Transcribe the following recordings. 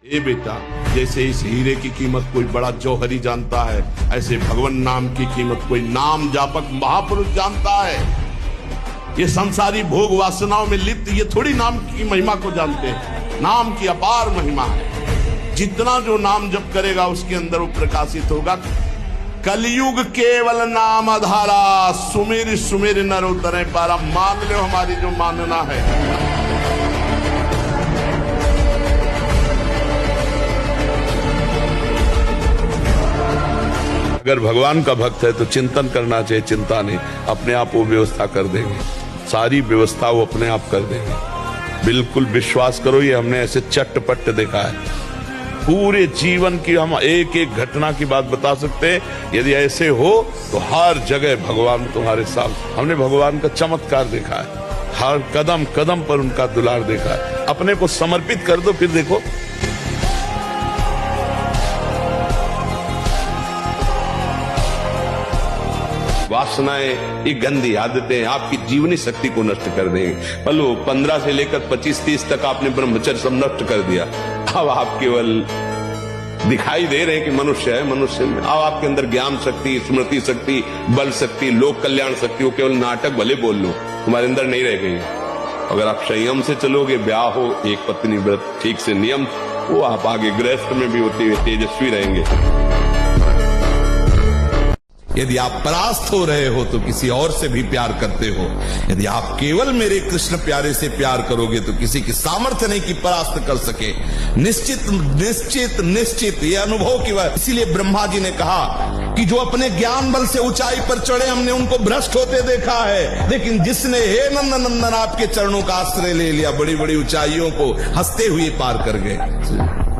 ए बेटा, जैसे इस हीरे की कीमत कोई बड़ा जौहरी जानता है, ऐसे भगवान नाम की कीमत कोई नाम जापक महापुरुष जानता है। ये संसारी भोग वासनाओं में लिप्त ये थोड़ी नाम की महिमा को जानते हैं। नाम की अपार महिमा है। जितना जो नाम जप करेगा उसके अंदर वो प्रकाशित होगा। कलयुग केवल नाम आधारा, सुमेर सुमेर नर उतरे पारा। मान लो हमारी जो मानना है। अगर भगवान का भक्त है तो चिंतन करना चाहिए, चिंता नहीं, अपने आप वो व्यवस्था कर देंगे। सारी व्यवस्था वो अपने आप कर देंगे। बिल्कुल विश्वास करो, ये हमने ऐसे चट्टपट देखा है। पूरे जीवन की हम एक एक घटना की बात बता सकते हैं। यदि ऐसे हो तो हर जगह भगवान तुम्हारे साथ। हमने भगवान का चमत्कार देखा है, हर कदम कदम पर उनका दुलार देखा है। अपने को समर्पित कर दो, फिर देखो। वासनाएं, ये गंदी आदतें आपकी जीवनी शक्ति को नष्ट कर देंगे। पलो 15 से लेकर 25-30 तक आपने ब्रह्मचर्य सब नष्ट कर दिया। अब आप केवल दिखाई दे रहे हैं कि मनुष्य है, मनुष्य में अब आपके अंदर ज्ञान शक्ति, स्मृति शक्ति, बल शक्ति, लोक कल्याण शक्ति, वो केवल नाटक भले बोल लो, तुम्हारे अंदर नहीं रह गई। अगर आप संयम से चलोगे, ब्याह हो, एक पत्नी व्रत ठीक से नियम, वो आप आगे गृहस्थ में भी होते हुए तेजस्वी रहेंगे। यदि आप परास्त हो रहे हो तो किसी और से भी प्यार करते हो। यदि आप केवल मेरे कृष्ण प्यारे से प्यार करोगे तो किसी की सामर्थ्य नहीं कि परास्त कर सके। निश्चित निश्चित निश्चित ये अनुभव की बात। इसीलिए ब्रह्मा जी ने कहा कि जो अपने ज्ञान बल से ऊंचाई पर चढ़े, हमने उनको भ्रष्ट होते देखा है, लेकिन जिसने हे नंदन नंदन आपके चरणों का आश्रय ले लिया, बड़ी बड़ी ऊंचाइयों को हंसते हुए पार कर गए।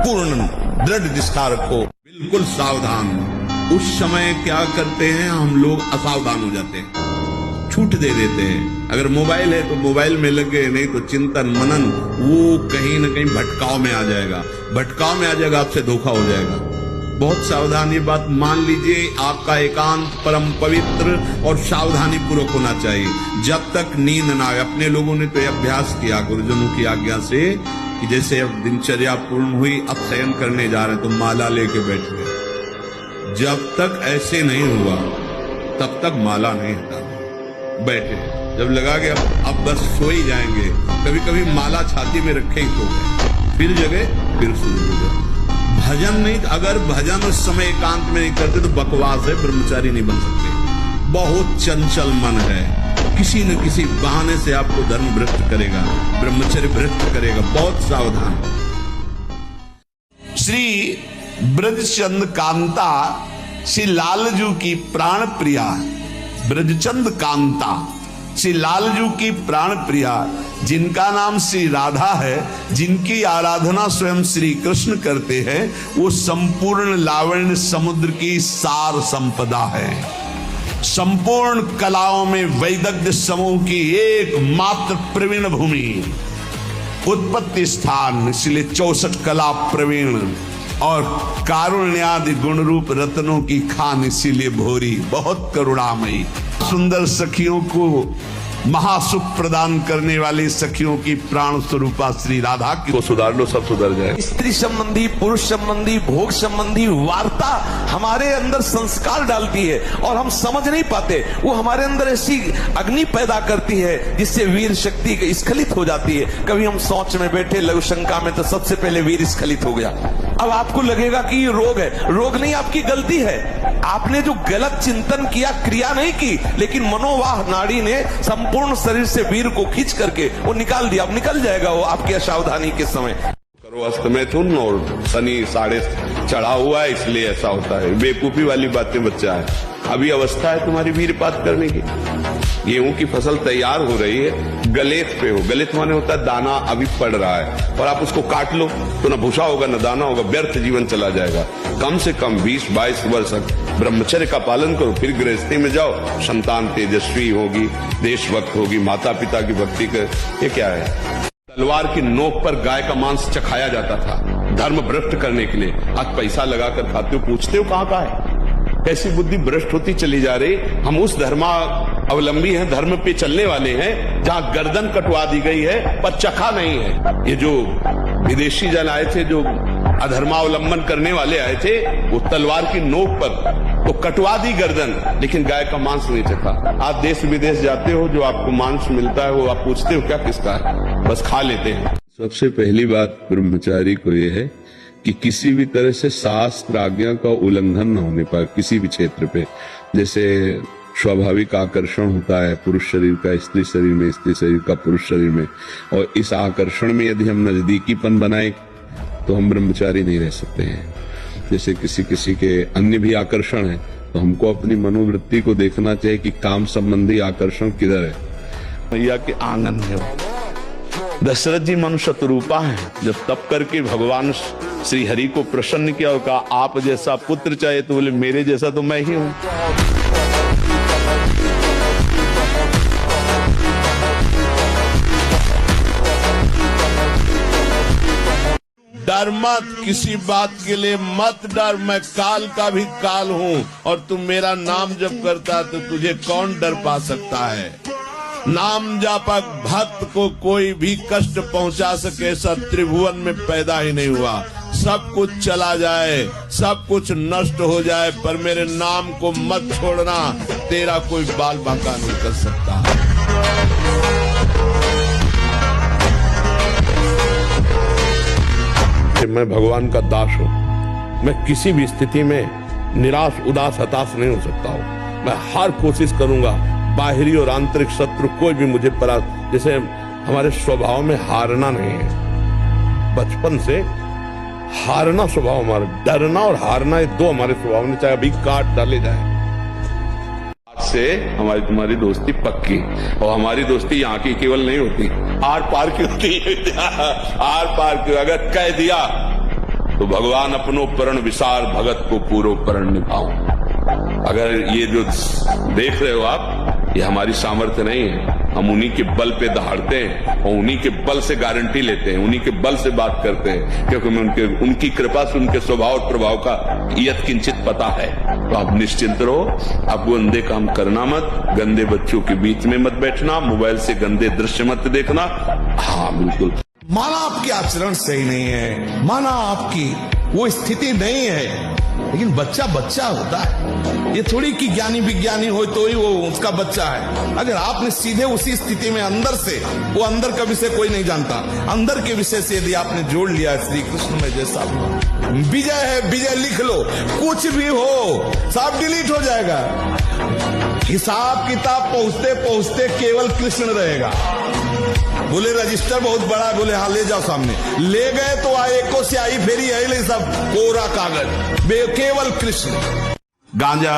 पूर्ण दृढ़ निष्ठा रखो, बिल्कुल सावधान। उस समय क्या करते हैं हम लोग, असावधान हो जाते हैं, छूट दे देते हैं। अगर मोबाइल है तो मोबाइल में लग गए, नहीं तो चिंतन मनन वो कहीं ना कहीं भटकाव में आ जाएगा। भटकाव में आ जाएगा, आपसे धोखा हो जाएगा। बहुत सावधान, ये बात मान लीजिए। आपका एकांत परम पवित्र और सावधानी पूर्वक होना चाहिए। जब तक नींद ना आए। अपने लोगों ने तो यह अभ्यास किया गुरुजनों की आज्ञा से कि जैसे अब दिनचर्या पूर्ण हुई, अब शयन करने जा रहे तो माला लेके बैठ गए। जब तक ऐसे नहीं हुआ तब तक माला नहीं हटा बैठे। जब लगा कि अब बस सो ही जाएंगे, कभी कभी माला छाती में रखे ही सो गए, फिर जगह फिर शुरू हो गए। भजन नहीं, अगर भजन उस समय एकांत में नहीं करते तो बकवास है, ब्रह्मचारी नहीं बन सकते। बहुत चंचल मन है, किसी न किसी बहाने से आपको धर्म भ्रष्ट करेगा, ब्रह्मचर्य भ्रष्ट करेगा। बहुत सावधान। श्री ब्रजचंद कांता श्री लालजू की प्राण प्रिया। ब्रजचंद कांता श्री लालजू की प्राण प्रिया, जिनका नाम श्री राधा है, जिनकी आराधना स्वयं श्री कृष्ण करते हैं, वो संपूर्ण लावण्य समुद्र की सार संपदा है। संपूर्ण कलाओं में वैदग्ध्य समूह की एकमात्र प्रवीण भूमि, उत्पत्ति स्थान, इसलिए 64 कला प्रवीण और कारुण्यादि गुण रूप रत्नों की खान, इसीलिए भोरी। बहुत करुणामयी, सुंदर सखियों को महासुख प्रदान करने वाली सखियों की प्राण स्वरूपा श्री राधा की को सुधार लो, सब सुधर जाए। स्त्री संबंधी, पुरुष संबंधी, भोग संबंधी वार्ता हमारे अंदर संस्कार डालती है और हम समझ नहीं पाते। वो हमारे अंदर ऐसी अग्नि पैदा करती है जिससे वीर शक्ति स्खलित हो जाती है। कभी हम सोच में बैठे लघु शंका में तो सबसे पहले वीर स्खलित हो गया। अब आपको लगेगा कि ये रोग है। रोग नहीं, आपकी गलती है। आपने जो गलत चिंतन किया, क्रिया नहीं की, लेकिन मनोवाह नाड़ी ने पूर्ण शरीर से वीर को खींच करके वो निकाल दिया। अब निकल जाएगा वो आपकी असावधानी के समय। करो अस्त में तुम, और शनि साढ़े चढ़ा हुआ है, इसलिए ऐसा होता है। बेवकूफी वाली बातें बच्चा है। अभी अवस्था है तुम्हारी वीरपात करने की। गेहूं की फसल तैयार हो रही है, गलेत पे हो। गलेत माने होता है दाना अभी पड़ रहा है, और आप उसको काट लो तो न भूसा होगा न दाना होगा, व्यर्थ जीवन चला जाएगा। कम से कम 20-22 वर्ष ब्रह्मचर्य का पालन करो, फिर गृहस्थी में जाओ। संतान तेजस्वी होगी, देशभक्त होगी, माता पिता की भक्ति कर। ये क्या है? तलवार की नोक पर गाय का मांस चखाया जाता था धर्म भ्रष्ट करने के लिए। आज पैसा लगाकर खाते हो, पूछते हो कहाँ का है? कैसी बुद्धि भ्रष्ट होती चली जा रही। हम उस धर्मा अवलंबी हैं, धर्म पे चलने वाले हैं जहां गर्दन कटवा दी गई है पर चखा नहीं है। ये जो विदेशी जन आए थे, जो अधर्मावलंबन करने वाले आए थे, वो तलवार की नोक पर तो कटवा दी गर्दन, लेकिन गाय का मांस नहीं चखा। आप देश विदेश जाते हो, जो आपको मांस मिलता है वो आप पूछते हो क्या किसका है, बस खा लेते हैं। सबसे पहली बात ब्रह्मचारी को यह है कि किसी भी तरह से शास्त्र आज्ञा का उल्लंघन न होने पाए किसी भी क्षेत्र पे। जैसे स्वाभाविक आकर्षण होता है पुरुष शरीर का स्त्री शरीर में, स्त्री शरीर का पुरुष शरीर में, और इस आकर्षण में यदि हम नजदीकीपन बनाए तो हम ब्रह्मचारी नहीं रह सकते हैं। जैसे किसी किसी के अन्य भी आकर्षण है, तो हमको अपनी मनोवृत्ति को देखना चाहिए कि काम संबंधी आकर्षण किधर है। मैया के आंगन में दशरथ जी मनुष्य रूपा है, जब तप करके भगवान श्री हरि को प्रसन्न किया और कहा आप जैसा पुत्र चाहिए, तो बोले मेरे जैसा तो मैं ही हूं। डर मत, किसी बात के लिए मत डर, मैं काल का भी काल हूँ, और तू मेरा नाम जप करता तो तुझे कौन डर पा सकता है। नाम जापक भक्त को कोई भी कष्ट पहुंचा सके, ऐसा त्रिभुवन में पैदा ही नहीं हुआ। सब कुछ चला जाए, सब कुछ नष्ट हो जाए, पर मेरे नाम को मत छोड़ना, तेरा कोई बाल बांका नहीं कर सकता। मैं भगवान का दास हूं, मैं किसी भी स्थिति में निराश उदास हताश नहीं हो सकता हूं। मैं हर कोशिश करूंगा, बाहरी और आंतरिक शत्रु कोई भी मुझे जैसे हमारे स्वभाव में हारना नहीं है। बचपन से हारना स्वभाव हमारा, डरना और हारना ये दो हमारे स्वभाव में, चाहे अभी काट डाले जाए। आज से हमारी तुम्हारी दोस्ती पक्की, और हमारी दोस्ती यहाँ की केवल नहीं होती, आर पार की होती है। आर पार की अगर कह दिया तो भगवान अपनो परण विसार, भगत को पूरो परण निभाऊं। अगर ये जो देख रहे हो आप, ये हमारी सामर्थ्य नहीं है, हम उन्हीं के बल पे दहाड़ते हैं और उन्हीं के बल से गारंटी लेते हैं, उन्हीं के बल से बात करते हैं, क्योंकि हमें उनकी कृपा से उनके स्वभाव और प्रभाव का यत किंचित पता है। तो आप निश्चिंत रहो, आप गंदे काम करना मत, गंदे बच्चों के बीच में मत बैठना, मोबाइल से गंदे दृश्य मत देखना। हाँ बिल्कुल, माना आपकी आचरण सही नहीं है, माना आपकी वो स्थिति नहीं है, लेकिन बच्चा बच्चा होता है। ये थोड़ी कि ज्ञानी विज्ञानी हो तो ही वो उसका बच्चा है। अगर आपने सीधे उसी स्थिति में अंदर से, वो अंदर का विषय कोई नहीं जानता, अंदर के विषय से यदि आपने जोड़ लिया श्री कृष्ण में जैसा विजय है, विजय लिख लो, कुछ भी हो सब डिलीट हो जाएगा। हिसाब किताब पहुंचते पहुंचते केवल कृष्ण रहेगा। बोले रजिस्टर बहुत बड़ा है, बोले हाँ ले जाओ सामने, ले गए तो आए को से आई फेरी है सब कोरा कागज, केवल कृष्ण। गांजा,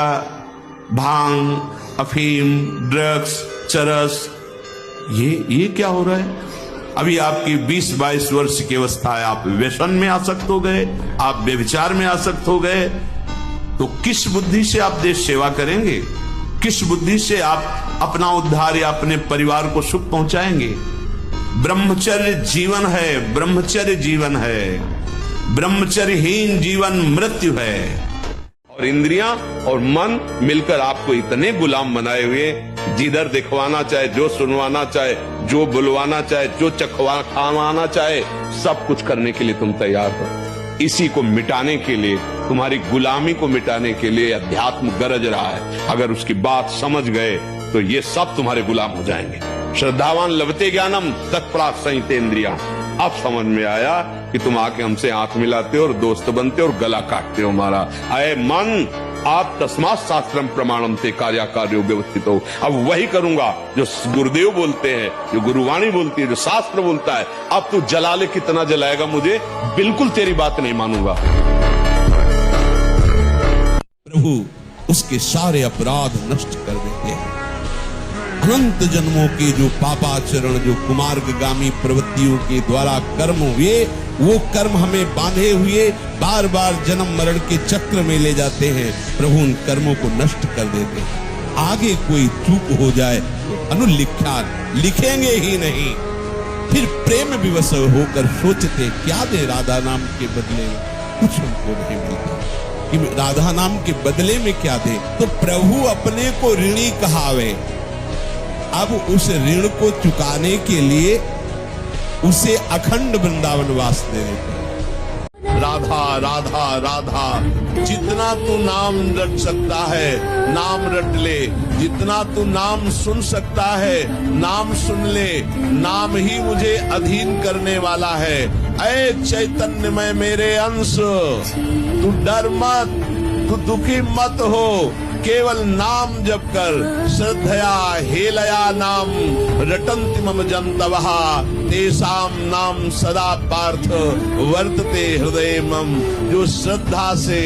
भांग, अफीम, ड्रग्स, चरस, ये क्या हो रहा है? अभी आपकी 20-22 वर्ष की अवस्था है, आप व्यसन में आसक्त हो गए, आप व्यभिचार में आसक्त हो गए, तो किस बुद्धि से आप देश सेवा करेंगे? किस बुद्धि से आप अपना उद्धार या अपने परिवार को सुख पहुंचाएंगे? ब्रह्मचर्य जीवन है, ब्रह्मचर्य जीवन है, ब्रह्मचर्यहीन जीवन मृत्यु है। और इंद्रियां और मन मिलकर आपको इतने गुलाम बनाए हुए, जिधर दिखवाना चाहे, जो सुनवाना चाहे, जो बुलवाना चाहे, जो खावाना चाहे, सब कुछ करने के लिए तुम तैयार हो। इसी को मिटाने के लिए, तुम्हारी गुलामी को मिटाने के लिए अध्यात्म गरज रहा है। अगर उसकी बात समझ गए तो ये सब तुम्हारे गुलाम हो जाएंगे। श्रद्धावान लभते ज्ञानम तत्परात संहिते इंद्रिया। अब समझ में आया कि तुम आके हमसे आंख मिलाते हो और दोस्त बनते हो और गला काटते हो हमारा। अय मन, आप तस्मात् शास्त्रम प्रमाणम से कार्याकार्यो व्यवस्थित हो। अब वही करूंगा जो गुरुदेव बोलते हैं, जो गुरुवाणी बोलती है, जो शास्त्र बोलता है। अब तू जला ले, कितना जलाएगा मुझे, बिल्कुल तेरी बात नहीं मानूंगा। प्रभु उसके सारे अपराध नष्ट कर देते हैं। अनंत जन्मों के जो पापाचरण, जो कुमार्गगामी प्रवृत्तियों के द्वारा कर्म हुए, वो कर्म हमें बांधे हुए बार बार जन्म मरण के चक्र में ले जाते हैं। प्रभु उन कर्मों को नष्ट कर देते हैं। आगे कोई चूक हो जाए तो अनुलिख्या लिखेंगे ही नहीं। फिर प्रेम विवश होकर सोचते क्या दे राधा नाम के बदले, कुछ हमको नहीं मिलता कि राधा नाम के बदले में क्या दे। तो प्रभु अपने को ऋणी कहावे। अब उस ऋण को चुकाने के लिए उसे अखंड वृंदावन वास दे देते हैं। राधा राधा राधा। जितना तू नाम रट सकता है नाम रट ले, जितना तू नाम सुन सकता है नाम सुन ले, नाम ही मुझे अधीन करने वाला है। ऐ चैतन्य में मेरे अंश, तू डर मत, तू दुखी मत हो, केवल नाम जप कर। श्रद्धया हेलया नाम रटन्ति मम जन्तवः, तेषां नाम सदा पार्थ वर्तते हृदय मम। जो श्रद्धा से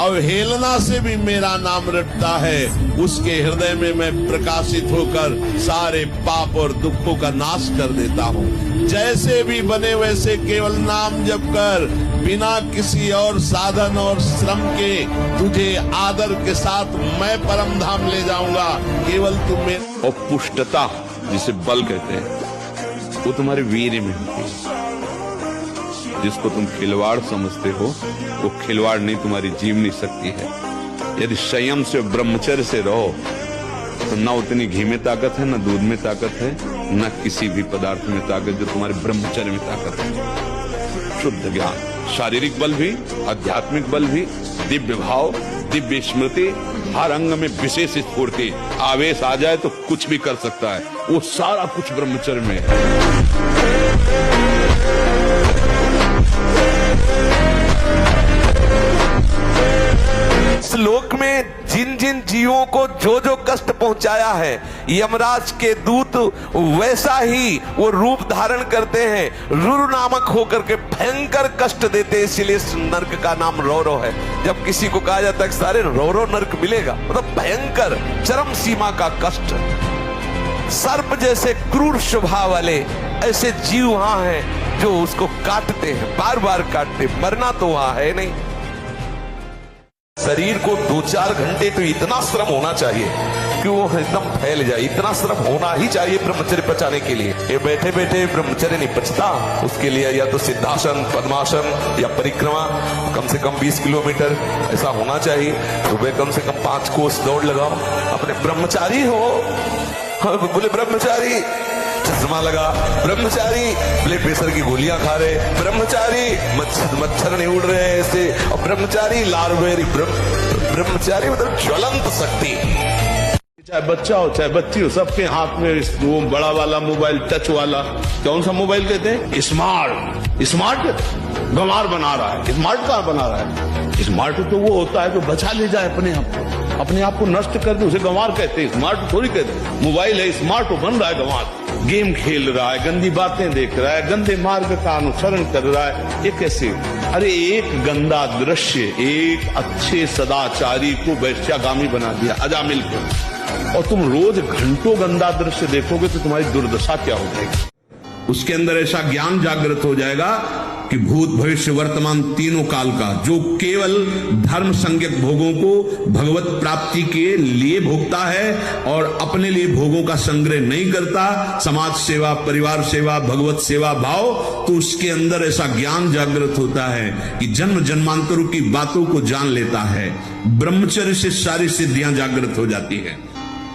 अवहेलना से भी मेरा नाम रटता है, उसके हृदय में मैं प्रकाशित होकर सारे पाप और दुखों का नाश कर देता हूँ। जैसे भी बने वैसे केवल नाम जप कर, बिना किसी और साधन और श्रम के तुझे आदर के साथ मैं परम धाम ले जाऊंगा। केवल तुम्हें और पुष्टता जिसे बल कहते हैं वो तुम्हारे वीर्य में होती है। जिसको तुम खिलवाड़ समझते हो वो खिलवाड़ नहीं, तुम्हारी जीवनी शक्ति है। यदि संयम से ब्रह्मचर्य से रहो तो न उतनी घी में ताकत है, न दूध में ताकत है, न किसी भी पदार्थ में ताकत जो तुम्हारे ब्रह्मचर्य में ताकत है। शुद्ध ज्ञान, शारीरिक बल भी, आध्यात्मिक बल भी, दिव्य भाव, दिव्य स्मृति, हर अंग में विशेष स्फूर्ति। आवेश आ जाए तो कुछ भी कर सकता है, वो सारा कुछ ब्रह्मचर्य में है। इस लोक में जिन जिन जीवों को जो जो कष्ट पहुंचाया है, यमराज के दूत वैसा ही वो रूप धारण करते हैं, रुरु नामक होकर के भयंकर कष्ट देते हैं। इसलिए नरक का नाम रौरव है। जब किसी को कहा जाता है कि सारे रौरव नरक मिलेगा, मतलब भयंकर चरम सीमा का कष्ट। सर्प जैसे क्रूर स्वभाव वाले ऐसे जीव वहां हैं जो उसको काटते हैं, बार बार काटते। मरना तो वहां है नहीं। शरीर को 2-4 घंटे तो इतना श्रम होना चाहिए कि वो एकदम फैल जाए। इतना श्रम होना ही चाहिए ब्रह्मचर्य पचाने के लिए। ये बैठे बैठे ब्रह्मचर्य नहीं पचता। उसके लिए या तो सिद्धासन, पद्मासन या परिक्रमा कम से कम 20 किलोमीटर ऐसा होना चाहिए। सुबह कम से कम 5 कोस दौड़ लगाओ। अपने ब्रह्मचारी हो, बोले ब्रह्मचारी चश्मा लगा, ब्रह्मचारी ब्लड प्रेशर की गोलियां खा रहे, ब्रह्मचारी मच्छर नहीं उड़ रहे ऐसे, और ब्रह्मचारी लार्वेरी, ब्रह्मचारी मतलब ज्वलंत शक्ति। चाहे बच्चा हो चाहे बच्ची हो, सबके हाथ में वो बड़ा वाला मोबाइल, टच वाला, कौन सा मोबाइल कहते हैं? स्मार्ट। स्मार्ट गंवार बना रहा है। स्मार्ट कहाँ बना रहा है? स्मार्ट तो वो होता है जो बचा ले जाए अपने आप को, अपने आप को नष्ट कर दे, उसे गंवार कहते हैं। स्मार्ट थोड़ी कहते। मोबाइल है स्मार्ट, वो बन रहा है गंवार। गेम खेल रहा है, गंदी बातें देख रहा है, गंदे मार्ग का अनुसरण कर रहा है। ये कैसे? अरे एक गंदा दृश्य एक अच्छे सदाचारी को वैश्यागामी बना दिया अजामिल को, और तुम रोज घंटों गंदा दृश्य देखोगे तो तुम्हारी दुर्दशा क्या हो जाएगी। उसके अंदर ऐसा ज्ञान जागृत हो जाएगा कि भूत भविष्य वर्तमान तीनों काल का जो केवल धर्म संज्ञक भोगों को भगवत प्राप्ति के लिए भोगता है और अपने लिए भोगों का संग्रह नहीं करता, समाज सेवा, परिवार सेवा, भगवत सेवा भाव, तो उसके अंदर ऐसा ज्ञान जागृत होता है कि जन्म जन्मांतरों की बातों को जान लेता है। ब्रह्मचर्य से सारी सिद्धियां जागृत हो जाती है।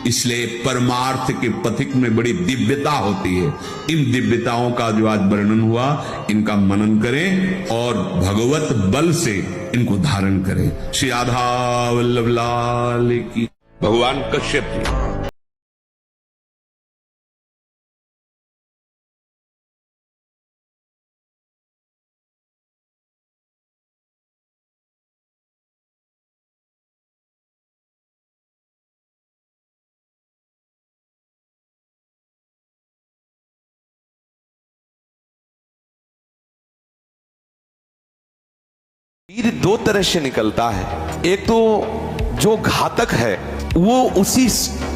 इसलिए परमार्थ के पथिक में बड़ी दिव्यता होती है। इन दिव्यताओं का जो आज वर्णन हुआ, इनका मनन करें और भगवत बल से इनको धारण करें। श्री राधा वल्लभ लाल की। भगवान कश्यप जी वीर 2 तरह से निकलता है। एक तो जो घातक है वो उसी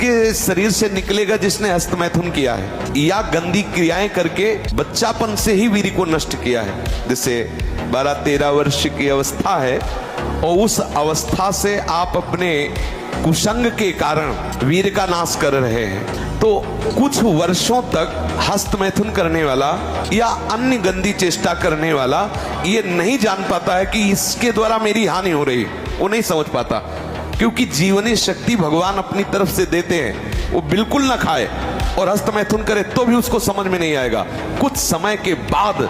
के शरीर से निकलेगा जिसने हस्तमैथुन किया है या गंदी क्रियाएं करके बच्चापन से ही वीर को नष्ट किया है। जैसे 12-13 वर्ष की अवस्था है और उस अवस्था से आप अपने कुसंग के कारण वीर का नाश कर रहे हैं, तो कुछ वर्षों तक हस्तमैथुन करने वाला या अन्य गंदी चेष्टा करने वाला ये नहीं जान पाता है कि इसके द्वारा मेरी हानि हो रही है। वो नहीं समझ पाता, क्योंकि जीवनी शक्ति भगवान अपनी तरफ से देते हैं। वो बिल्कुल ना खाए, और हस्तमैथुन करे तो भी उसको समझ में नहीं आएगा। कुछ समय के बाद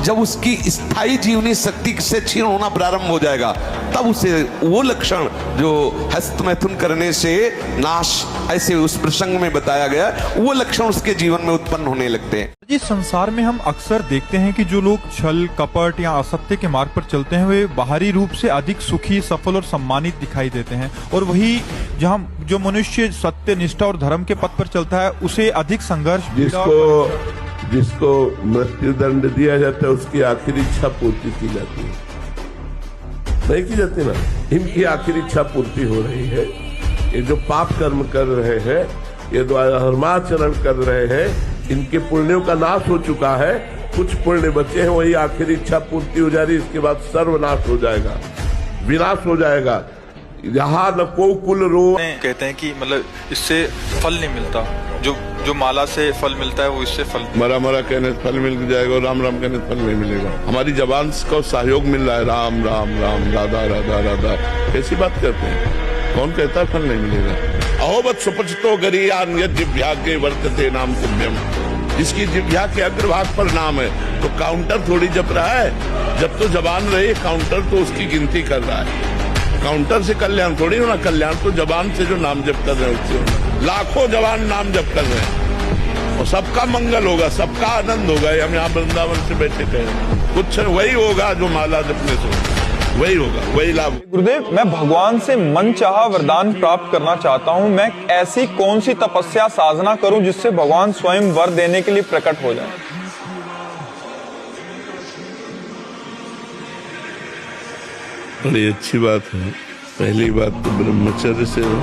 जब उसकी स्थायी जीवनी शक्ति से क्षीण होना प्रारंभ हो जाएगा, तब उसे वो लक्षण जो हस्तमैथुन करने से नाश ऐसे उस प्रसंग में बताया गया, वो लक्षण उसके जीवन में उत्पन्न होने लगते हैं। जी, संसार में हम अक्सर देखते हैं कि जो लोग छल कपट या असत्य के मार्ग पर चलते हैं वे बाहरी रूप से अधिक सुखी, सफल और सम्मानित दिखाई देते हैं, और वही जहां जो मनुष्य सत्य, निष्ठा और धर्म के पथ पर चलता है उसे अधिक संघर्ष, जिसको मृत्यु दंड दिया जाता है उसकी आखिरी इच्छा पूर्ति की जाती है, नहीं की जाती ना। इनकी आखिरी इच्छा पूर्ति हो रही है। ये जो पाप कर्म कर रहे हैं, ये धर्माचरण कर रहे हैं, इनके पुण्यों का नाश हो चुका है। कुछ पुण्य बचे हैं, वही आखिरी इच्छा पूर्ति हो जा रही है। इसके बाद सर्वनाश हो जाएगा, विनाश हो जाएगा। यहाँ न को कुल रो कहते हैं कि मतलब इससे फल नहीं मिलता, जो माला से फल मिलता है वो इससे फल, मरा मरा कहने से फल मिल जाएगा और राम राम कहने से फल नहीं मिलेगा। हमारी जबान को सहयोग मिल रहा है, राम राम राम, राधा राधा राधा, कैसी बात करते हैं? कौन कहता है फल नहीं मिलेगा? अहोबत सुपचितो गरियान यद जिह्वा के वर्तते नाम तुभ्यम, जिसकी जिह्वा के अग्रभाग पर नाम है तो काउंटर थोड़ी जप रहा है। जब तो जबान रही काउंटर तो उसकी गिनती कर रहा है। काउंटर से कल्याण थोड़ी होना, कल्याण तो जबान से जो नाम जप कर रहे हैं उससे। लाखों जवान नाम जप कर रहे हैं और सबका मंगल होगा, सबका आनंद होगा। हम यहाँ वृंदावन से बैठे थे, कुछ वही होगा जो माला जपने से वही होगा, वही लाभ। गुरुदेव, मैं भगवान से मन चाहा वरदान प्राप्त करना चाहता हूँ। मैं ऐसी कौन सी तपस्या साधना करूँ जिससे भगवान स्वयं वर देने के लिए प्रकट हो जाए? बड़ी अच्छी बात है। पहली बात तो ब्रह्मचर्य से हो,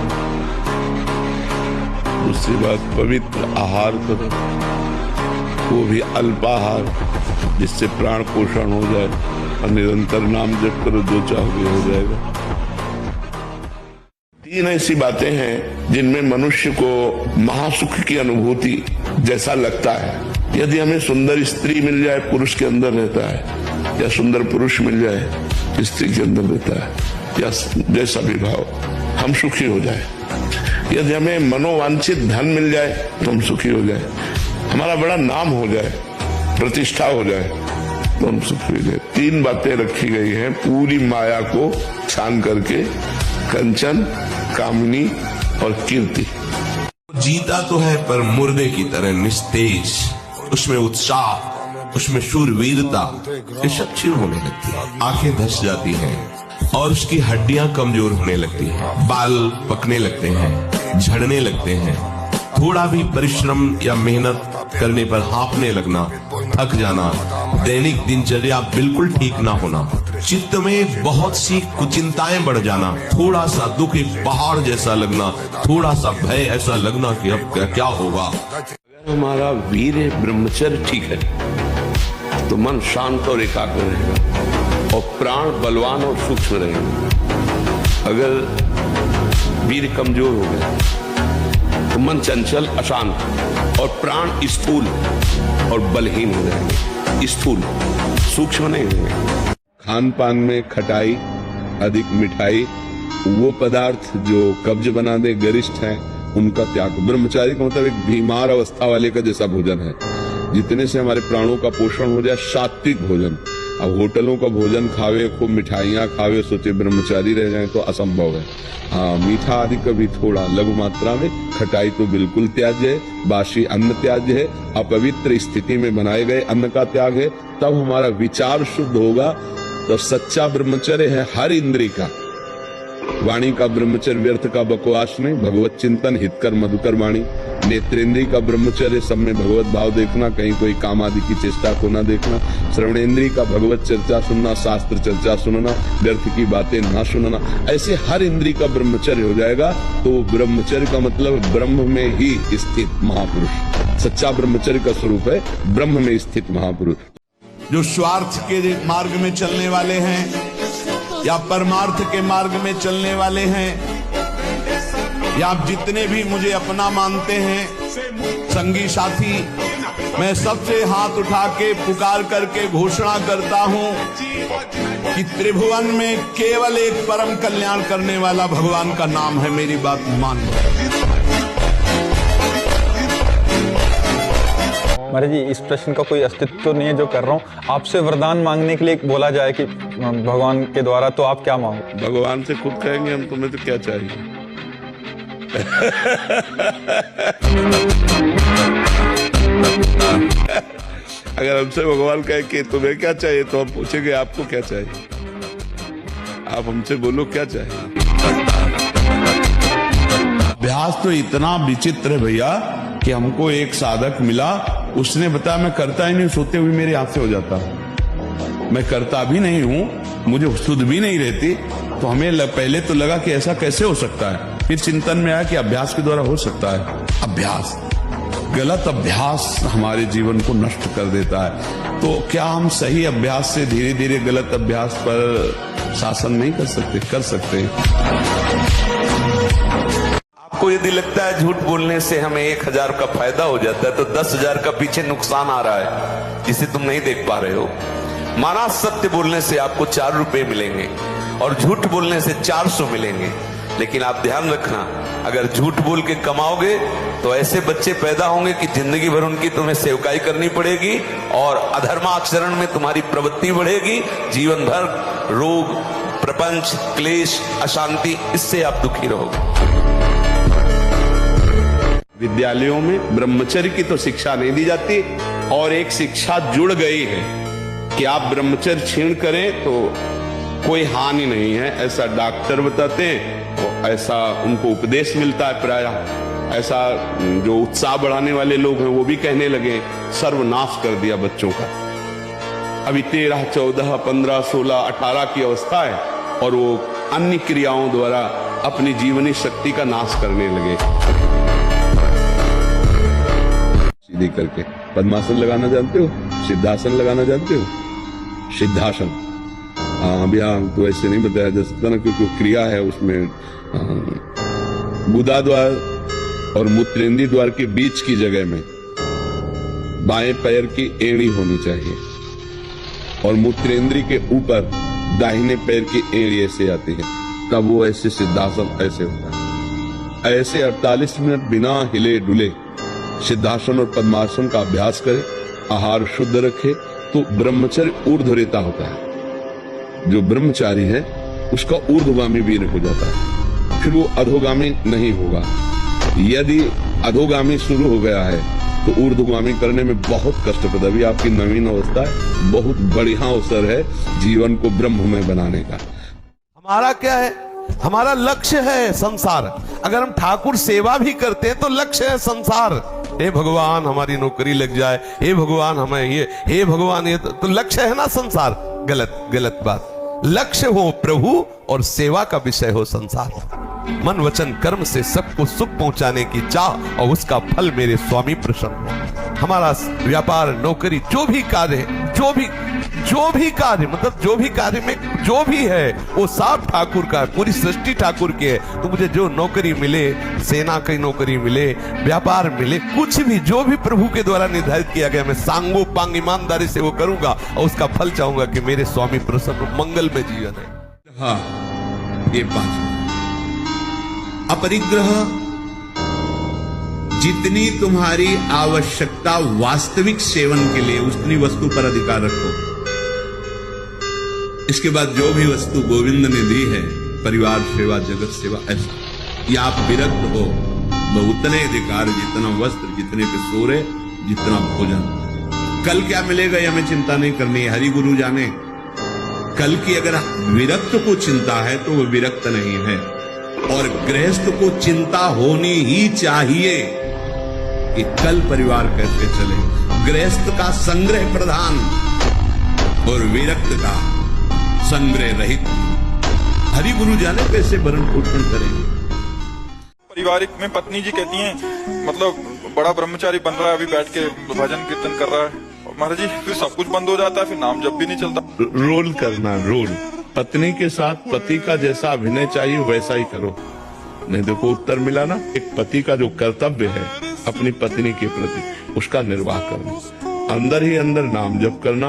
दूसरी बात पवित्र आहार करो, वो भी अल्पाहार, जिससे प्राण पोषण हो जाए, और निरंतर नाम जप करो, जो चाहोगे हो जाएगा। तीन ऐसी बातें हैं जिनमें मनुष्य को महासुख की अनुभूति जैसा लगता है। यदि हमें सुंदर स्त्री मिल जाए, पुरुष के अंदर रहता है, या सुंदर पुरुष मिल जाए, स्त्री के अंदर रहता है, या जैसा भी भाव, हम सुखी हो जाए। यदि हमें मनोवांछित धन मिल जाए तो हम सुखी हो जाए, हमारा बड़ा नाम हो जाए, प्रतिष्ठा हो जाए तो हम सुखी हो जाए। तीन बातें रखी गई हैं पूरी माया को छान करके, कंचन, कामिनी और कीर्ति। जीता तो है पर मुर्दे की तरह निस्तेज, उसमें उत्साह, उसमें शूरवीरता, ये सब क्षीण होने लगती है। आंखें धस जाती हैं और उसकी हड्डियां कमजोर होने लगती हैं, बाल पकने लगते हैं, झड़ने लगते हैं। थोड़ा भी परिश्रम या मेहनत करने पर हाँफने लगना, थक जाना, दैनिक दिनचर्या बिल्कुल ठीक ना होना, चित्त में बहुत सी कुचिंताएं बढ़ जाना, थोड़ा सा दुख एक पहाड़ जैसा लगना, थोड़ा सा भय ऐसा लगना कि अब क्या होगा। हमारा वीर ब्रह्मचर्य ठीक है तो मन शांत और एकाग्र रहेगा और प्राण बलवान और सूक्ष्म रहेगा। अगर वीर कमजोर हो गया तो मन चंचल, अशांत और प्राण स्थूल और बलहीन हो जाएंगे, स्थूल, सूक्ष्म नहीं होंगे। खान पान में खटाई, अधिक मिठाई, वो पदार्थ जो कब्ज बना दे, गरिष्ठ है, उनका त्याग। ब्रह्मचारी का मतलब एक बीमार अवस्था वाले का जैसा भोजन है, जितने से हमारे प्राणों का पोषण हो जाए, सात्विक भोजन। अब होटलों का भोजन खावे, खूब मिठाइयाँ खावे, सोचे ब्रह्मचारी रह जाए तो असंभव है। हाँ, मीठा आदि कभी थोड़ा लघु मात्रा में, खटाई तो बिल्कुल त्याज्य है, बासी अन्न त्याज्य है, अपवित्र स्थिति में बनाए गए अन्न का त्याग है। तब हमारा विचार शुद्ध होगा। तो सच्चा ब्रह्मचर्य है हर इंद्रिय का। वाणी का ब्रह्मचर्य व्यर्थ का बकवास नहीं, भगवत चिंतन, हितकर मधुकर वाणी। नेत्रेंद्रिय का ब्रह्मचर्य सब में भगवत भाव देखना, कहीं कोई काम आदि की चेष्टा को ना देखना। श्रवणेंद्रिय का भगवत चर्चा सुनना, शास्त्र चर्चा सुनना, व्यर्थ की बातें ना सुनना। ऐसे हर इंद्रिय का ब्रह्मचर्य हो जाएगा तो ब्रह्मचर्य का मतलब ब्रह्म में ही स्थित महापुरुष। सच्चा ब्रह्मचर्य का स्वरूप है ब्रह्म में स्थित महापुरुष। जो स्वार्थ के मार्ग में चलने वाले हैं या परमार्थ के मार्ग में चलने वाले हैं, या आप जितने भी मुझे अपना मानते हैं संगी साथी, मैं सबसे हाथ उठा के पुकार करके घोषणा करता हूं कि त्रिभुवन में केवल एक परम कल्याण करने वाला भगवान का नाम है। मेरी बात मान लो। महाराज जी, इस प्रश्न का कोई अस्तित्व तो नहीं है जो कर रहा हूँ। आपसे वरदान मांगने के लिए बोला जाए कि भगवान के द्वारा, तो आप क्या मांगो? भगवान से खुद कहेंगे हम, तुम्हें तो क्या चाहिए। अगर हमसे भगवान कहे कि तुम्हें क्या चाहिए, तो हम पूछेंगे आपको क्या चाहिए। आप हमसे बोलो क्या चाहिए। अभ्यास तो इतना विचित्र है भैया कि हमको एक साधक मिला, उसने बताया मैं करता ही नहीं, सोते हुए मेरे हाथ से हो जाता, मैं करता भी नहीं हूं, मुझे सुध भी नहीं रहती। तो हमें पहले तो लगा कि ऐसा कैसे हो सकता है, फिर चिंतन में आया कि अभ्यास के द्वारा हो सकता है। अभ्यास, गलत अभ्यास हमारे जीवन को नष्ट कर देता है। तो क्या हम सही अभ्यास से धीरे धीरे गलत अभ्यास पर शासन नहीं कर सकते? कर सकते। आपको यदि लगता है झूठ बोलने से हमें 1000 का फायदा हो जाता है, तो 10,000 का पीछे नुकसान आ रहा है जिसे तुम नहीं देख पा रहे हो। माना सत्य बोलने से आपको 4 रुपए मिलेंगे और झूठ बोलने से 400 मिलेंगे। लेकिन आप ध्यान रखना, अगर झूठ बोल के कमाओगे तो ऐसे बच्चे पैदा होंगे कि जिंदगी भर उनकी तुम्हें सेवकाई करनी पड़ेगी और अधर्माचरण में तुम्हारी प्रवृत्ति बढ़ेगी। जीवन भर रोग, प्रपंच, क्लेश, अशांति, इससे आप दुखी रहोगे। विद्यालयों में ब्रह्मचर्य की तो शिक्षा नहीं दी जाती, और एक शिक्षा जुड़ गई है कि आप ब्रह्मचर्य छीण करें तो कोई हानि नहीं है, ऐसा डॉक्टर बताते हैं, तो ऐसा उनको उपदेश मिलता है प्रायः। ऐसा जो उत्साह बढ़ाने वाले लोग हैं वो भी कहने लगे, सर्वनाश कर दिया बच्चों का। अभी 13, 14, 15, 16, 18 की अवस्था है और वो अन्य क्रियाओं द्वारा अपनी जीवनी शक्ति का नाश करने लगे। सीधी करके पद्मासन लगाना जानते हो? सिद्धासन लगाना जानते हो? सिद्धासन, अभी तो ऐसे नहीं बताया जा सकता ना, क्योंकि क्रिया है उसमें। गुदा द्वार और मूत्रेंद्रीय द्वार के बीच की जगह में बाएं पैर की एड़ी होनी चाहिए और मूत्रेंद्रीय के ऊपर दाहिने पैर की एड़ी ऐसे आती है, तब वो ऐसे सिद्धासन ऐसे होता है। ऐसे 48 मिनट बिना हिले डुले सिद्धासन और पद्मासन का अभ्यास करें, आहार शुद्ध रखे, तो ब्रह्मचर्य ऊर्ध्वरेता होता है। जो ब्रह्मचारी है उसका ऊर्ध्वगामी वीर हो जाता है, फिर वो अधोगामी नहीं होगा। यदि अधोगामी शुरू हो गया है तो ऊर्ध्वगामी करने में बहुत कष्ट पड़ता है। अभी आपकी नवीन अवस्था है, बहुत बढ़िया अवसर है जीवन को ब्रह्ममय बनाने का। हमारा क्या है? हमारा लक्ष्य है संसार। अगर हम ठाकुर सेवा भी करते हैं तो लक्ष्य है संसार। हे भगवान हमारी नौकरी लग जाए, हे भगवान हमें ये, हे भगवान ये, तो लक्ष्य है ना संसार। गलत बात। लक्ष्य हो प्रभु और सेवा का विषय हो संसार। मन वचन कर्म से सबको सुख पहुंचाने की चाह और उसका फल मेरे स्वामी प्रसन्न हो। हमारा व्यापार, नौकरी, जो भी कार्य, जो भी कार्य, मतलब जो भी कार्य में जो भी है वो सब ठाकुर का, पूरी सृष्टि ठाकुर की है। तो मुझे जो नौकरी मिले, सेना की नौकरी मिले, व्यापार मिले, कुछ भी जो भी प्रभु के द्वारा निर्धारित किया गया, मैं सांगो पांग ईमानदारी से वो करूंगा और उसका फल चाहूंगा कि मेरे स्वामी प्रसन्न, मंगल में जीवन है। हाँ, ये 5 अपरिग्रह, जितनी तुम्हारी आवश्यकता वास्तविक सेवन के लिए उतनी वस्तु पर अधिकार रखो। इसके बाद जो भी वस्तु गोविंद ने दी है, परिवार सेवा, जगत सेवा, ऐसा या आप विरक्त हो, वह उतने अधिकार, जितना वस्त्र, जितने पे सोरे, जितना भोजन। कल क्या मिलेगा ये हमें चिंता नहीं करनी है, हरि गुरु जाने। कल की अगर विरक्त को चिंता है तो वह विरक्त नहीं है। और गृहस्थ को चिंता होनी ही चाहिए कि कल परिवार कैसे चले। गृहस्थ का संग्रह प्रधान और विरक्त का संग्रह रहित। हरि गुरु जाने कैसे भरण पोषण करेंगे। पारिवारिक में पत्नी जी कहती हैं, मतलब बड़ा ब्रह्मचारी बन रहा है, अभी बैठ के भजन कीर्तन कर रहा है, महाराज जी फिर सब कुछ बंद हो जाता है, फिर नाम जब भी नहीं चलता। रोल करना, रोल। पत्नी के साथ पति का जैसा अभिनय चाहिए वैसा ही करो। नहीं देखो उत्तर मिला ना। एक पति का जो कर्तव्य है अपनी पत्नी के प्रति, उसका निर्वाह करना, अंदर ही अंदर नाम जप करना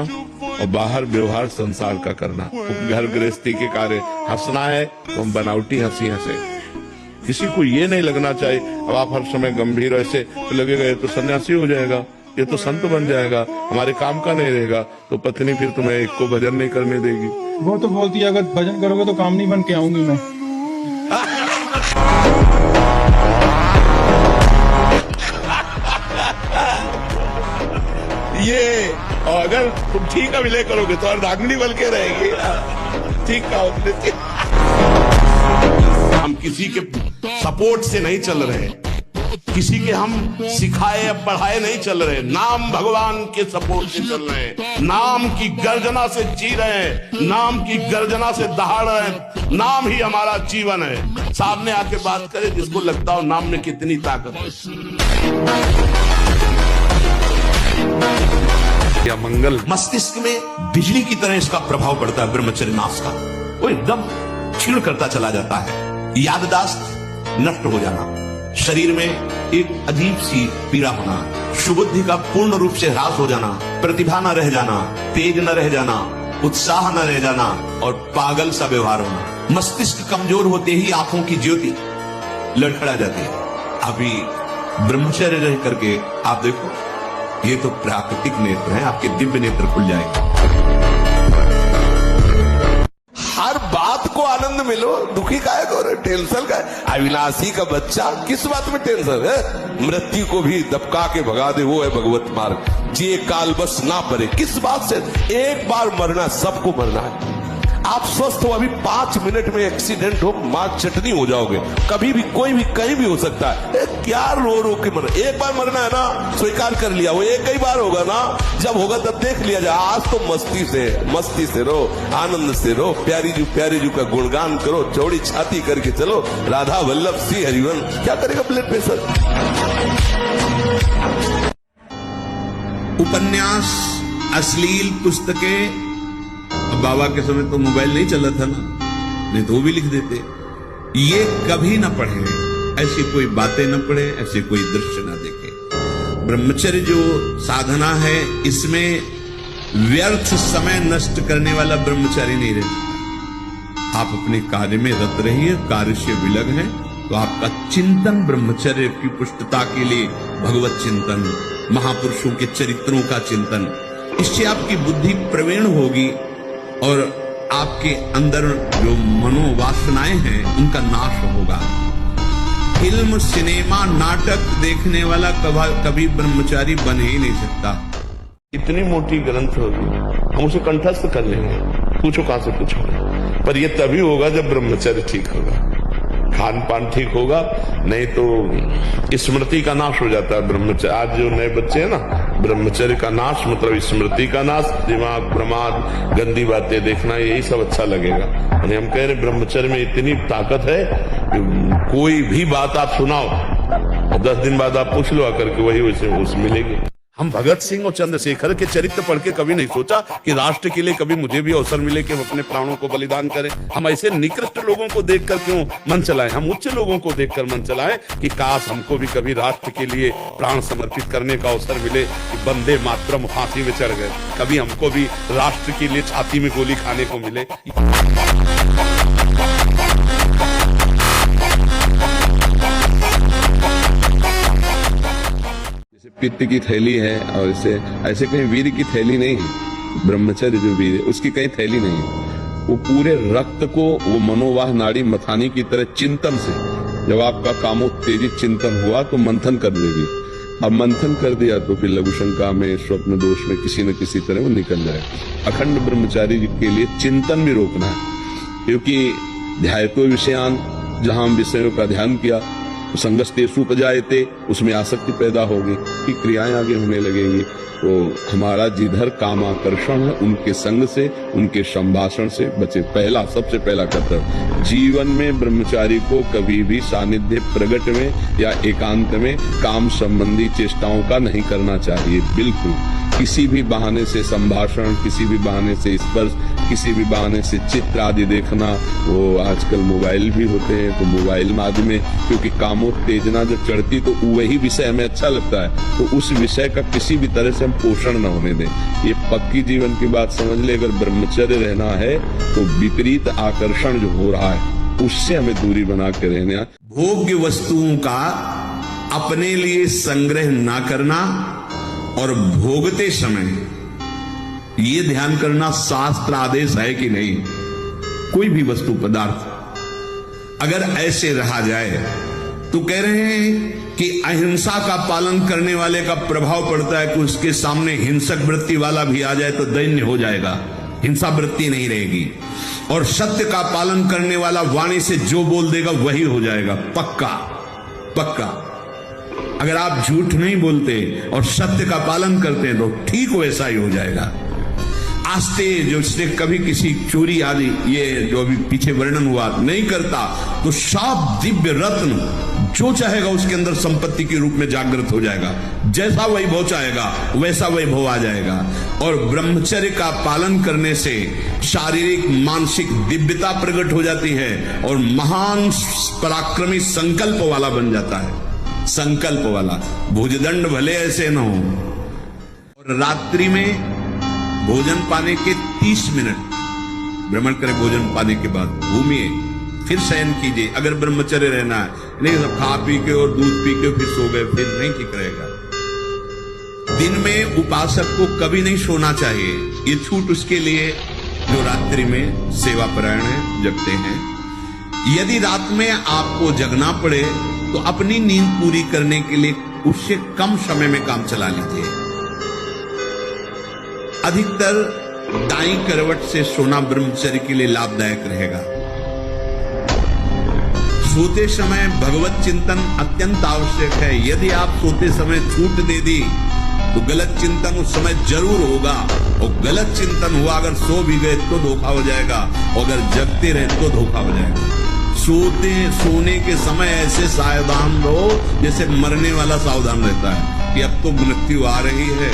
और बाहर व्यवहार संसार का करना। घर गृहस्थी के कार्य हंसना है तो हम बनावटी हंसी हंसे। किसी को ये नहीं लगना चाहिए अब आप हर समय गंभीर ऐसे तो लगेगा ये तो सन्यासी हो जाएगा, ये तो संत बन जाएगा, हमारे काम का नहीं रहेगा, तो पत्नी फिर तुम्हें एक को भजन नहीं करने देगी। वो तो बोलती है अगर भजन करोगे तो काम नहीं बन के आऊंगी मैं। ये अगर तुम ठीक का विलय करोगे तो अर्धांगिनी बन के रहेगी। ठीक का हम किसी के सपोर्ट से नहीं चल रहे, किसी के हम सिखाए या पढ़ाए नहीं चल रहे, नाम भगवान के सपोर्ट से चल रहे हैं, नाम की गर्जना से जी रहे हैं, नाम की गर्जना से दहाड़ रहे हैं, नाम ही हमारा जीवन है। सामने आके बात करें जिसको लगता हो नाम में कितनी ताकत है। या मंगल मस्तिष्क में बिजली की तरह इसका प्रभाव पड़ता है ब्रह्मचर्य नाश का, वो एकदम क्षीण करता चला जाता है। याददाश्त नष्ट हो जाना, शरीर में एक अजीब सी पीड़ा होना, सुबुद्धि का पूर्ण रूप से ह्रास हो जाना, प्रतिभा न रह जाना, तेज न रह जाना, उत्साह न रह जाना और पागल सा व्यवहार होना। मस्तिष्क कमजोर होते ही आंखों की ज्योति लड़खड़ा जाती है। अभी ब्रह्मचर्य रह करके आप देखो, ये तो प्राकृतिक नेत्र है, आपके दिव्य नेत्र खुल जाएंगे। हर बात को आनंद मिलो, दुखी काहे को, टेंशन का अविनाशी का बच्चा किस बात में टेंशन है? मृत्यु को भी दबका के भगा दे, वो है भगवत मार्ग। जे काल बस ना पड़े, किस बात से? एक बार मरना, सबको मरना है। आप स्वस्थ हो, अभी 5 मिनट में एक्सीडेंट हो, मां चटनी हो जाओगे। कभी भी कोई भी कहीं भी हो सकता है। क्या रो रो के मरना? एक बार मरना है ना, स्वीकार कर लिया, वो एक ही बार होगा ना, जब होगा तब देख लिया जाए। आज तो मस्ती से रो, आनंद से रो, प्यारी जू का गुणगान करो, चौड़ी छाती करके चलो, राधा वल्लभ श्री हरिवन। क्या करेगा ब्लड प्रेशर? उपन्यास, अश्लील पुस्तकें, बाबा के समय तो मोबाइल नहीं चला था ना, नहीं तो वो भी लिख देते। ये कभी ना पढ़े, ऐसी कोई बातें न पढ़े, ऐसे कोई दृश्य ना देखे। ब्रह्मचर्य जो साधना है, इसमें व्यर्थ समय नष्ट करने वाला ब्रह्मचारी नहीं रहता। आप अपने कार्य में रत रहिए, कार्य से विलग है तो आपका चिंतन ब्रह्मचर्य की पुष्टता के लिए, भगवत चिंतन, महापुरुषों के चरित्रों का चिंतन, इससे आपकी बुद्धि प्रवीण होगी और आपके अंदर जो मनोवासनाएं हैं उनका नाश होगा। फिल्म, सिनेमा, नाटक देखने वाला कभी ब्रह्मचारी बन ही नहीं सकता। इतनी मोटी ग्रंथ होगी, हम उसे कंठस्थ कर लेंगे, पूछो कहां से पूछोगे। पर यह तभी होगा जब ब्रह्मचर्य ठीक होगा, खान पान ठीक होगा, नहीं तो स्मृति का नाश हो जाता है। ब्रह्मचर्य, आज जो नए बच्चे हैं ना, ब्रह्मचर्य का नाश मतलब स्मृति का नाश, दिमाग, प्रमाद, गंदी बातें देखना, यही सब अच्छा लगेगा। यानी हम कह रहे ब्रह्मचर्य में इतनी ताकत है कि कोई भी बात आप सुनाओ और 10 दिन बाद आप पूछ लो आकर के, वही वैसे मिलेगी। हम भगत सिंह और चंद्रशेखर के चरित्र पढ़ के कभी नहीं सोचा कि राष्ट्र के लिए कभी मुझे भी अवसर मिले कि हम अपने प्राणों को बलिदान करें। हम ऐसे निकृष्ट लोगों को देखकर क्यों मन चलाएं, हम उच्च लोगों को देखकर मन चलाएं कि काश हमको भी कभी राष्ट्र के लिए प्राण समर्पित करने का अवसर मिले कि वंदे मातरम फांसी में चढ़ गए, कभी हमको भी राष्ट्र के लिए छाती में गोली खाने को मिले। पित्त की थैली है और ऐसे कहीं वीर की थैली नहीं है। ब्रह्मचर्य जो वीर है उसकी कहीं थैली नहीं है। वो पूरे रक्त को, वो मनोवाह नाड़ी मथानी की तरह चिंतन से, जब आपका कामोत्तेजित चिंतन हुआ तो मंथन कर देगी। अब मंथन कर दिया तो फिर लघु शंका में, स्वप्न दोष में किसी न किसी तरह वो निकल जाए। अखंड ब्रह्मचारी के लिए चिंतन भी रोकना है, क्योंकि ध्यायतो विषयान, जहां विषयों का ध्यान किया, संगस्तेषु उपजायते, उसमें आसक्ति पैदा होगी, कि क्रियाएं आगे होने लगेंगी। तो हमारा जिधर कामाकर्षण है उनके संग से, उनके संभाषण से बचे। सबसे पहला कर्तव्य जीवन में ब्रह्मचारी को कभी भी सानिध्य प्रगट में या एकांत में काम संबंधी चेष्टाओं का नहीं करना चाहिए। बिल्कुल किसी भी बहाने से संभाषण, किसी भी बहाने से स्पर्श, किसी भी बहाने से चित्र आदि देखना, वो आजकल मोबाइल भी होते हैं तो मोबाइल आदि में, क्योंकि कामोत्तेजना जब चढ़ती तो वही विषय हमें अच्छा लगता है, तो उस विषय का किसी भी तरह से हम पोषण न होने दें। ये पक्की जीवन की बात समझ ले। अगर ब्रह्मचर्य रहना है तो विपरीत आकर्षण जो हो रहा है उससे हमें दूरी बना के रहना। भोग्य वस्तुओं का अपने लिए संग्रह ना करना और भोगते समय ये ध्यान करना शास्त्र आदेश है कि नहीं। कोई भी वस्तु पदार्थ अगर ऐसे रहा जाए तो कह रहे हैं कि अहिंसा का पालन करने वाले का प्रभाव पड़ता है कि उसके सामने हिंसक वृत्ति वाला भी आ जाए तो दैन्य हो जाएगा, हिंसा वृत्ति नहीं रहेगी। और सत्य का पालन करने वाला वाणी से जो बोल देगा वही हो जाएगा, पक्का पक्का। अगर आप झूठ नहीं बोलते और सत्य का पालन करते हैं तो ठीक वैसा ही हो जाएगा। आस्ते जो इसने कभी किसी चोरी आदि ये जो अभी पीछे वर्णन हुआ नहीं करता तो सात दिव्य रत्न जो चाहेगा उसके अंदर संपत्ति के रूप में जागृत हो जाएगा। जैसा वैभव चाहेगा वैसा वैभव आ जाएगा। और ब्रह्मचर्य का पालन करने से शारीरिक मानसिक दिव्यता प्रकट हो जाती है और महान पराक्रमी संकल्प वाला बन जाता है, संकल्प वाला। भुजदंड भले ऐसे न हो। और रात्रि में भोजन पाने के 30 मिनट भ्रमण करें, भोजन पाने के बाद घूमिए, फिर शयन कीजिए। अगर ब्रह्मचर्य रहना है, नहीं सब खा पी के और दूध पी के फिर सो गए, फिर नहीं ठीक रहेगा। दिन में उपासक को कभी नहीं सोना चाहिए, ये छूट उसके लिए जो रात्रि में सेवा परायण है, जगते हैं। यदि रात में आपको जगना पड़े तो अपनी नींद पूरी करने के लिए उससे कम समय में काम चला लीजिए। अधिकतर दाईं करवट से सोना ब्रह्मचर्य के लिए लाभदायक रहेगा। सोते समय भगवत चिंतन अत्यंत आवश्यक है। यदि आप सोते समय छूट दे दी तो गलत चिंतन उस समय जरूर होगा, और गलत चिंतन हुआ अगर सो भी गए तो धोखा हो जाएगा, और अगर जगते रहे तो धोखा हो जाएगा। सोने के समय ऐसे सावधान रहो जैसे मरने वाला सावधान रहता है कि अब तो मृत्यु आ रही है,